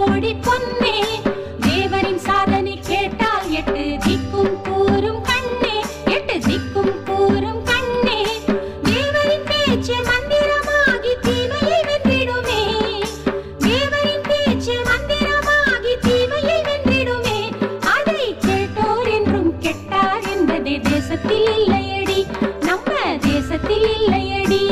கோடி பொன்னே தேவரின் சாதனை கேட்டால் எட்டு திக்கும் கூறும் கண்ணே எட்டு திக்கும் கூறும் கண்ணே தேவரின் பேச்சு மந்திரமாகி தீமையை வென்றிடுமே தேவரின் பேச்சு மந்திரமாகி தீமையை வென்றிடுமே அதை கேட்டோர் என்றும் கெட்டார் என்பதே தேசத்தில் இல்லையடி நம்ம தேசத்தில் இல்லையடி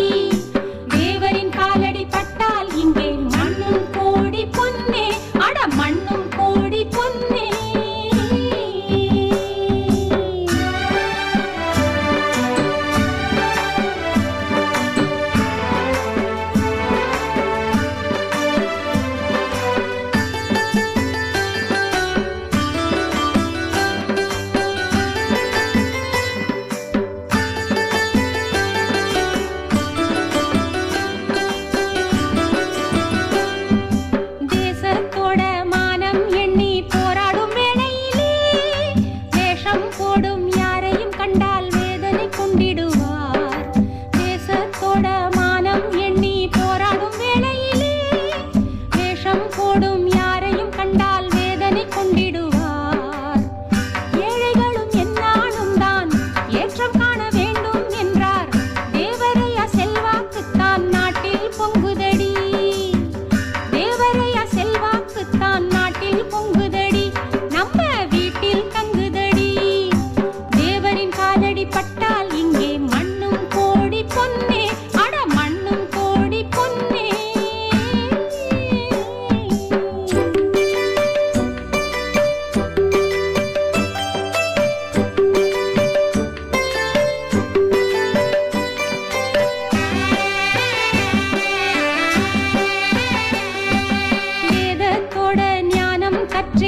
தேவரின் காலடி பட்டால் இங்கே மண்ணும் கோடி பொன்னே அட மண்ணும் கோடி பொன்னே தேசத்தோட மானம் எண்ணி போராடும் வேளையிலே வேஷம் போடும் யாரையும் கண்டால் வேதனை கொண்டிடுவார் தேசத்தோட மானம் எண்ணி போராடும் வேளையிலே வேஷம் போடும் யாரையும் கண்டால் வேதனை கொண்டிடுவார் ஏழைகளும் என்னாலும் தான் ஏற்றம் காண வேண்டும் என்றார் தேவரையா செல்வாக்குத்தான் நாட்டில் பொங்குதடி தேவரையா செல்வாக்குத்தான் நாட்டில் பொங்குதடி நம்ம வீட்டில் தங்குதடி தேவரின் காலடி பட்டால் இங்கே மண்ணும் கோடி பொன்னே அட மண்ணும் கோடி பொன்னே வேதத்தோட ஞானம் கற்ற